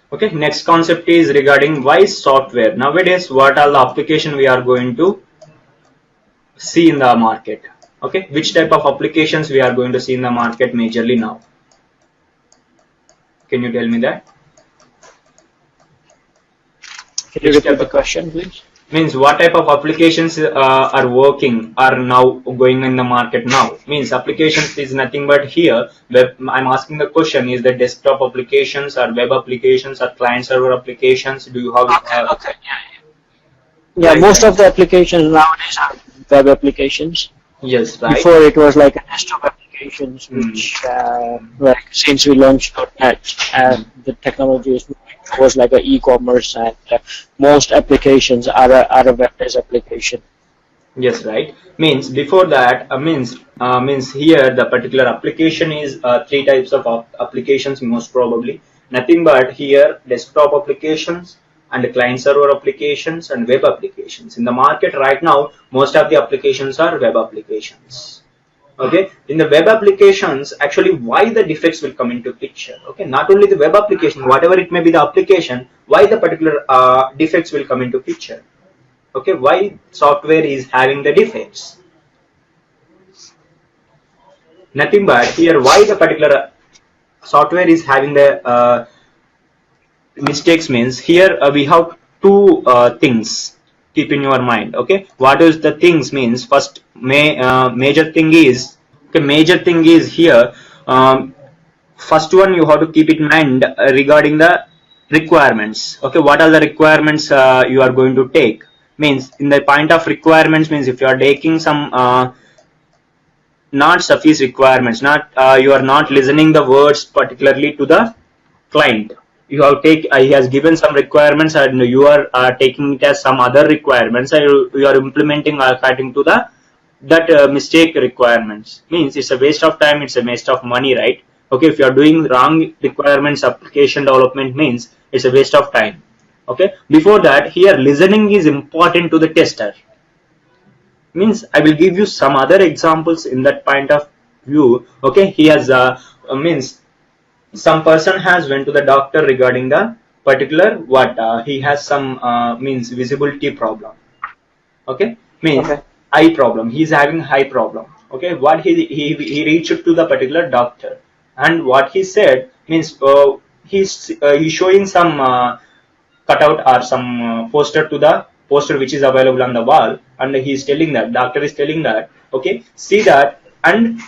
Okay, next concept is regarding why software. Nowadays, what are the application we are going to see in the market? Okay, which type of applications we are going to see in the market majorly now? Can you tell me that? Can you repeat the question, please? Means what type of applications are now going in the market now? Means applications is nothing but here. Web, I'm asking the question: is the desktop applications, or web applications, or client server applications? Do you have? Okay. Yeah, Like most that? of the applications nowadays are web applications. Yes, right. Before it was like a desktop applications, which like since we launched .NET, the technology is moving towards like a e-commerce, and most applications are a web-based application. Yes, right. Means before that, means here the particular application is three types of applications most probably. Nothing but here desktop applications and client server applications and web applications. In the market right now, most of the applications are web applications. Okay, in the web applications, actually why the defects will come into picture. Okay, not only the web application, whatever it may be the application, why the particular defects will come into picture. Okay, why software is having the defects? Nothing but here why the particular software is having the mistakes. Means here we have two things. Keep in your mind. Okay, what is the things? Means first major thing is, okay, major thing is here. First one you have to keep in mind regarding the requirements. Okay, what are the requirements you are going to take? Means in the point of requirements, means if you are taking some not sufficient requirements, not you are not listening the words particularly to the client. You have he has given some requirements and you are taking it as some other requirements, and you are implementing according to the that mistake requirements. Means it's a waste of time, it's a waste of money, right? Okay, if you are doing wrong requirements application development, means it's a waste of time. Okay, before that here listening is important to the tester. Means I will give you some other examples in that point of view. Okay, he has means some person has went to the doctor regarding the particular what he has some means visibility problem. Okay, means eye problem, he's having eye problem. Okay, what he reached to the particular doctor, and what he said means he's showing some cutout or some poster to the poster which is available on the wall, and he is telling that doctor is telling that, okay, see that and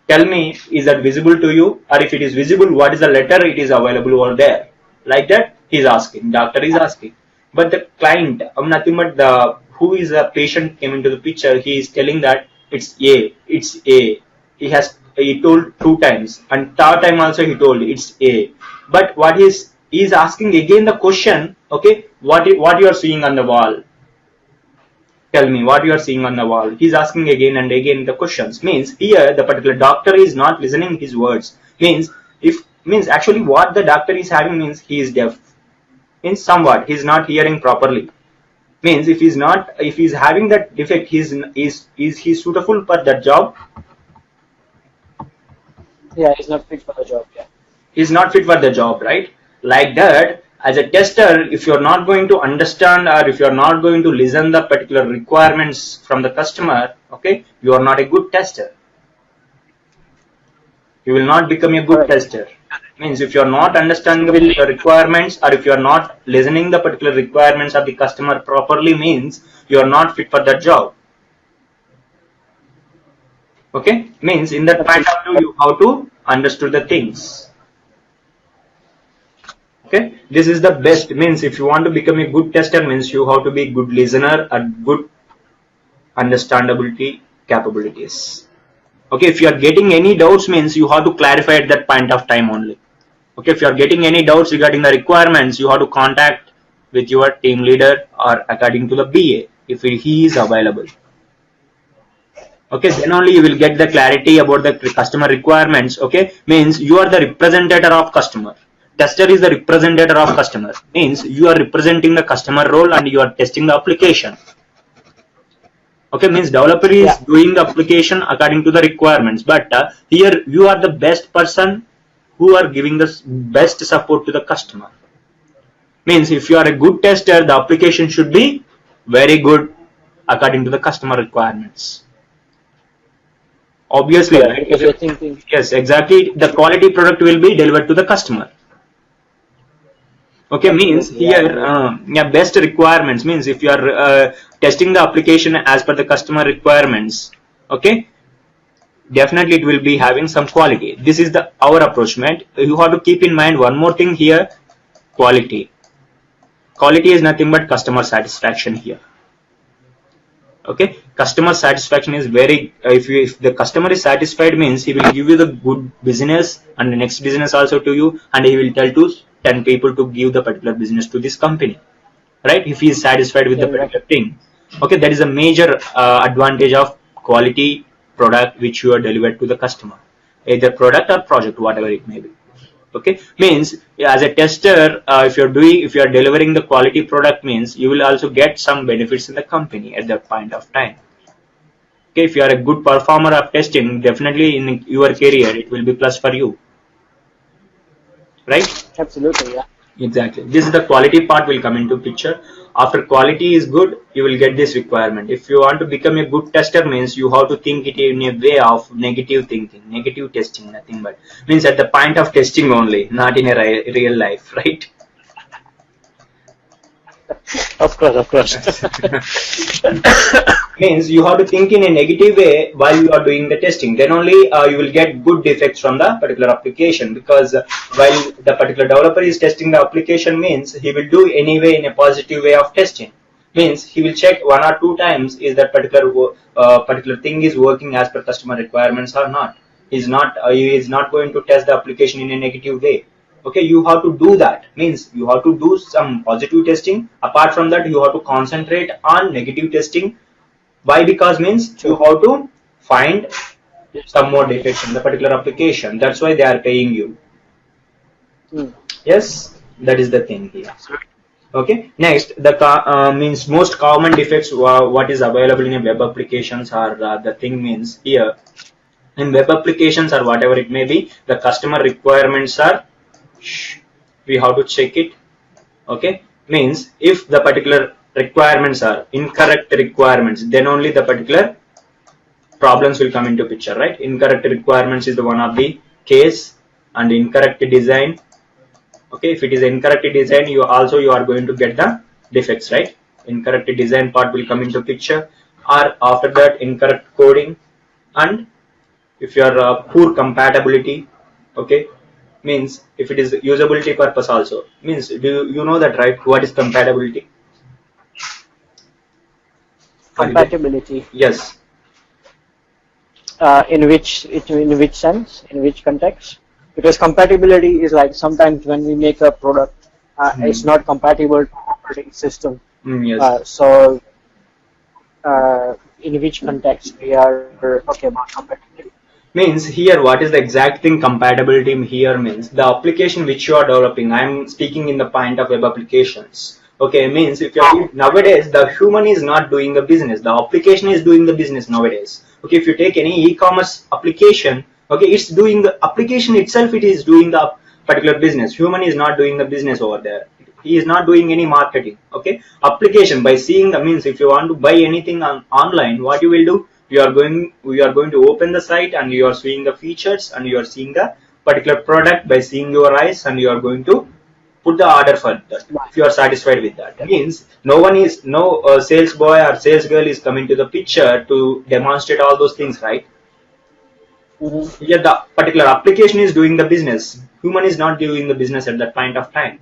tell me, is that visible to you, or if it is visible, what is the letter it is available over there? Like that he's asking, doctor is asking. But the client, nothing but the who is a patient came into the picture, he is telling that it's a. He told two times, and third time also he told it's a. But what is asking again the question, okay, what you are seeing on the wall? Tell me what you are seeing on the wall. He's asking again and again the questions. Means here the particular doctor is not listening his words. Means actually what the doctor is having means he is deaf. Means somewhat he's not hearing properly. Means if he's having that defect, is he suitable for that job? Yeah, he's not fit for the job. Yeah, he's not fit for the job, right? Like that, as a tester, if you're not going to understand, or if you're not going to listen the particular requirements from the customer, okay, you are not a good tester. You will not become a good tester. Means if you're not understanding the requirements, or if you're not listening the particular requirements of the customer properly, means you're not fit for that job. Okay, means in that point of view, you have to understand the things. Okay, this is the best. Means if you want to become a good tester, means you have to be good listener and good understandability capabilities. Okay, if you are getting any doubts, means you have to clarify at that point of time only. Okay, if you are getting any doubts regarding the requirements, you have to contact with your team leader or according to the BA if he is available. Okay, then only you will get the clarity about the customer requirements. Okay, means you are the representative of customer. Tester is the representative of customer. Means you are representing the customer role and you are testing the application. Okay, means developer is doing the application according to the requirements, but here you are the best person who are giving the best support to the customer. Means if you are a good tester, the application should be very good according to the customer requirements. Obviously, Correct, right? because you're thinking. Yes, exactly. The quality product will be delivered to the customer. Okay, means Absolutely, yeah. here, yeah, best requirements means if you are testing the application as per the customer requirements, okay, definitely it will be having some quality. This is the our approach, right? You have to keep in mind one more thing here: quality. Quality is nothing but customer satisfaction here. Okay, customer satisfaction is very if the customer is satisfied means he will give you the good business and the next business also to you, and he will tell to 10 people to give the particular business to this company, right? If he is satisfied with the particular thing. Okay, that is a major advantage of quality product which you are delivered to the customer, either product or project, whatever it may be. Okay, means as a tester, if you are delivering the quality product means you will also get some benefits in the company at that point of time. Okay, if you are a good performer of testing, definitely in your career it will be plus for you, right? Absolutely, yeah. Exactly. This is the quality part will come into picture. After quality is good, you will get this requirement. If you want to become a good tester means you have to think it in a way of negative thinking, negative testing, nothing but means at the point of testing only, not in a real life, right? Of course. Means you have to think in a negative way while you are doing the testing. Then only you will get good defects from the particular application, because while the particular developer is testing the application means he will do anyway in a positive way of testing. Means he will check 1 or 2 times is that particular thing is working as per customer requirements or not. He is not going to test the application in a negative way. Okay, you have to do that. Means you have to do some positive testing. Apart from that, you have to concentrate on negative testing. Why? Because means you have to find some more defects in the particular application. That's why they are paying you. Yes, that is the thing here. Okay, next the means most common defects what is available in a web applications are the thing means here in web applications or whatever it may be, the customer requirements are we have to check it. Okay, means if the particular requirements are incorrect requirements, then only the particular problems will come into picture, right? Incorrect requirements is the one of the case, and incorrect design. Okay, if it is incorrect design, you are going to get the defects, right? Incorrect design part will come into picture, or after that incorrect coding, and if you are poor compatibility. Okay, means if it is usability purpose also means, do you know that, right? What is compatibility? Compatibility. Yes. In which sense? In which context? Because compatibility is like sometimes when we make a product, it's not compatible to operating system. Yes. So, in which context we are talking about compatibility? Means here what is the exact thing compatibility here means the application which you are developing. I am speaking in the point of web applications. Okay, means if you nowadays the human is not doing the business, the application is doing the business nowadays. Okay, if you take any e-commerce application, okay, it's doing the application itself, it is doing the particular business. Human is not doing the business over there. He is not doing any marketing. Okay, application by seeing the means if you want to buy anything online, what you will do? We are going to open the site and you are seeing the features and you are seeing the particular product by seeing your eyes, and you are going to put the order for that if you are satisfied with that. That means no sales boy or sales girl is coming to the picture to demonstrate all those things, right? Yeah, the particular application is doing the business. Human is not doing the business at that point of time.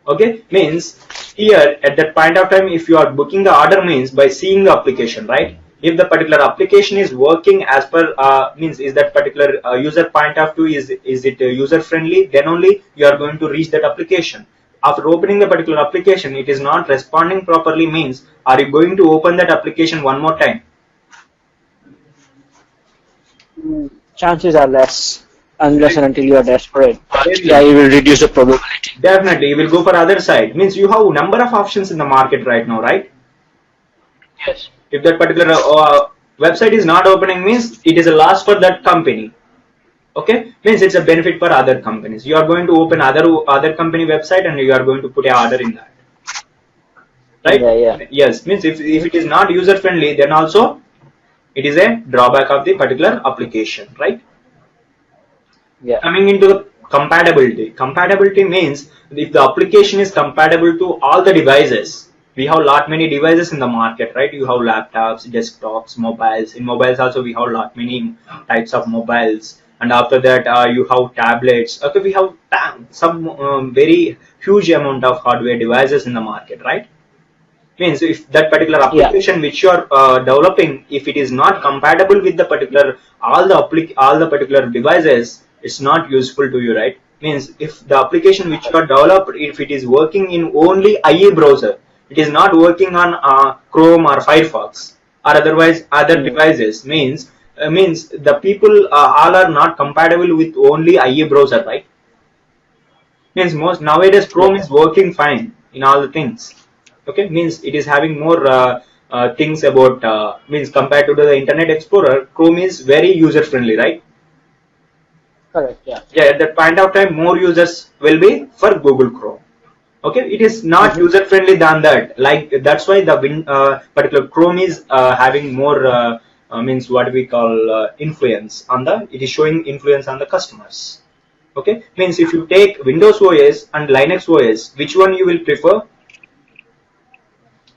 Okay, means here at that point of time, if you are booking the order means by seeing the application, right? If the particular application is working as per means is that particular user point of view, is it user friendly, then only you are going to reach that application. After opening the particular application, it is not responding properly means, are you going to open that application one more time? Chances are less, unless and until you are desperate. Yeah, you will reduce the probability. Definitely, you will go for other side. Means you have number of options in the market right now, right? Yes. If that particular website is not opening means it is a loss for that company. Okay, means it's a benefit for other companies. You are going to open other company website and you are going to put a order in that, right? Yeah. Yes, means if it is not user friendly, then also it is a drawback of the particular application, right? Yeah. Coming into the compatibility. Compatibility means if the application is compatible to all the devices. We have lot many devices in the market, right? You have laptops, desktops, mobiles. In mobiles also we have lot many types of mobiles. And after that you have tablets. Okay, we have some very huge amount of hardware devices in the market, right? Means if that particular application which you are developing, if it is not compatible with the particular all the particular devices, it's not useful to you, right? Means if the application which you are developed, if it is working in only IE browser, it is not working on Chrome or Firefox or otherwise other devices, means the people all are not compatible with only IE browser, right? Means most nowadays Chrome is working fine in all the things. Okay, means it is having more things about means compared to the Internet Explorer, Chrome is very user friendly, right? Correct. Yeah. Yeah, at that point of time, more users will be for Google Chrome. Okay, it is not user friendly than that. Like that's why the particular Chrome is having more means what we call influence on the. It is showing influence on the customers. Okay, means if you take Windows OS and Linux OS, which one you will prefer?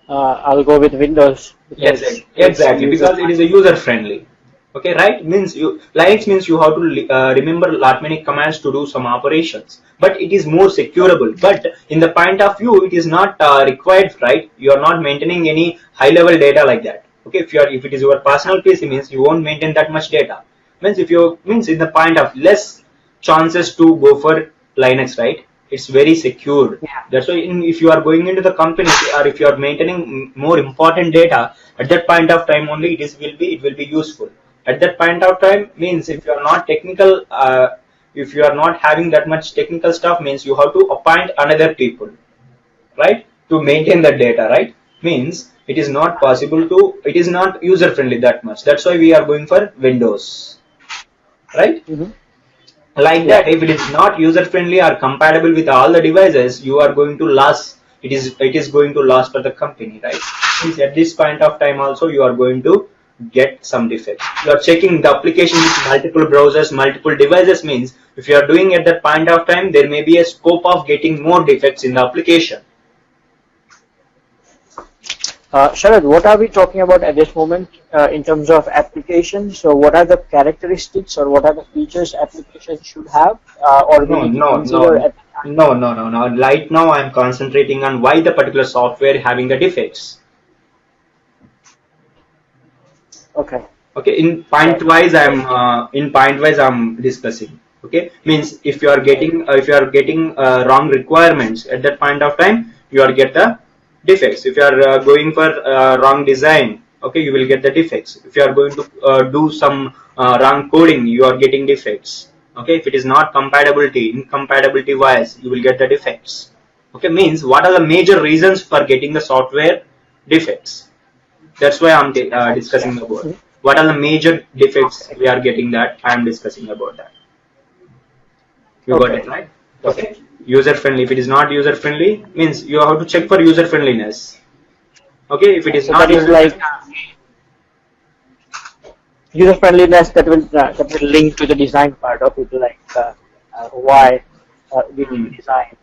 I'll go with Windows. Yes, exactly, because it is a user friendly. Okay, right? Means you Linux means you have to remember lot many commands to do some operations, but it is more securable. But in the point of view, it is not required, right? You are not maintaining any high level data like that. Okay, if it is your personal PC, means you won't maintain that much data. Means if you means in the point of less chances to go for Linux, right? It's very secure. Yeah. That's why if you are going into the company or if you are maintaining more important data, at that point of time only it will be useful. At that point of time means if you are not technical, if you are not having that much technical stuff, means you have to appoint another people, right, to maintain the data, right? Means it is not possible to, it is not user friendly that much. That's why we are going for Windows, right? Like that, if it is not user friendly or compatible with all the devices, you are going to lose, it is going to lose for the company, right? Means at this point of time also you are going to get some defects. You are checking the application with multiple browsers, multiple devices, means if you are doing at that point of time, there may be a scope of getting more defects in the application. Sharad, what are we talking about at this moment in terms of applications? So what are the characteristics or what are the features applications should have? No. Right now I am concentrating on why the particular software having the defects. Okay. Okay, in point wise I'm discussing. Okay, means if you are getting wrong requirements at that point of time, you are get the defects. If you are going for wrong design, okay, you will get the defects. If you are going to do some wrong coding, you are getting defects. Okay, if it is not incompatibility wise, you will get the defects. Okay, means what are the major reasons for getting the software defects? That's why I'm discussing about it. What are the major defects we are getting that I am discussing about that. You got it, right? Okay. User friendly. If it is not user friendly, means you have to check for user friendliness. Okay. If it is not user like user friendliness, that will link to the design part of it, like why we need design.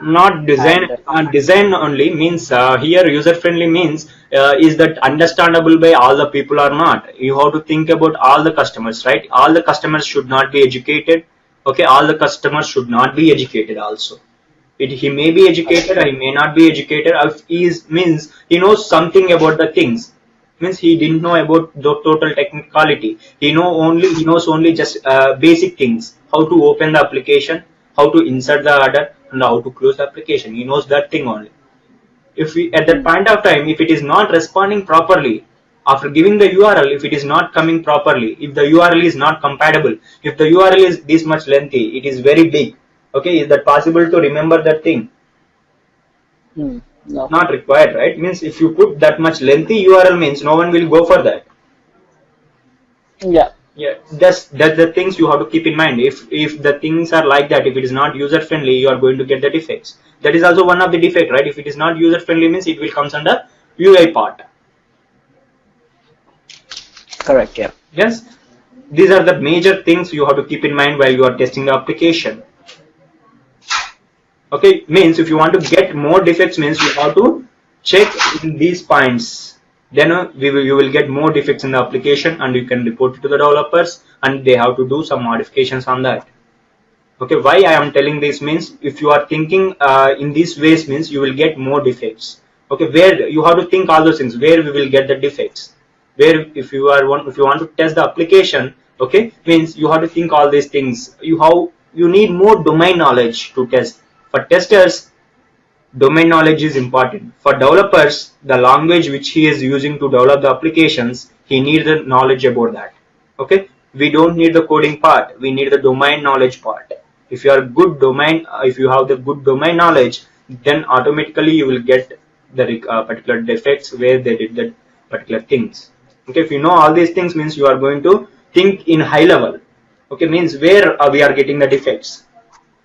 Not design, design only means here user friendly means is that understandable by all the people or not. You have to think about all the customers, right? All the customers should not be educated. Okay, all the customers should not be educated also. He may be educated or he may not be educated. If he is, means he knows something about the things, means he didn't know about the total technicality. He knows only just basic things, how to open the application, how to insert the order, and how to close the application. He knows that thing only. If we at that point of time, if it is not responding properly after giving the URL, if it is not coming properly, if the URL is not compatible, if the URL is this much lengthy, it is very big. Okay, is that possible to remember that thing? No. Not required, right? Means if you put that much lengthy URL, means no one will go for that. Yeah. Yeah, that's the things you have to keep in mind. If the things are like that, if it is not user friendly, you are going to get the defects. That is also one of the defect, right? If it is not user friendly, means it will comes under UI part. Correct. Yeah. Yes, these are the major things you have to keep in mind while you are testing the application. Okay, means if you want to get more defects, means you have to check in these points. Then you will get more defects in the application, and you can report it to the developers, and they have to do some modifications on that. Okay, why I am telling this means if you are thinking in these ways, means you will get more defects. Okay, where you have to think all those things, where we will get the defects, where if you want to test the application, okay, means you have to think all these things. You need more domain knowledge to test. For testers, domain knowledge is important. For developers, the language which he is using to develop the applications, he needs the knowledge about that. Okay, we don't need the coding part, we need the domain knowledge part. If you are good domain, if you have the good domain knowledge, then automatically you will get the particular defects where they did that particular things. Okay, if you know all these things, means you are going to think in high level. Okay, means where we are getting the defects.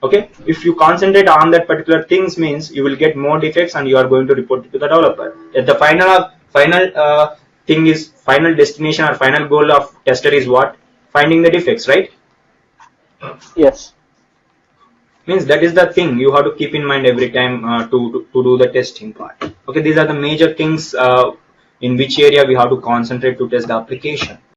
Okay, if you concentrate on that particular things, means you will get more defects and you are going to report it to the developer. At the final thing is, final destination or final goal of tester is what? Finding the defects, right? Yes. Means that is the thing you have to keep in mind every time to do the testing part. Okay, these are the major things in which area we have to concentrate to test the application.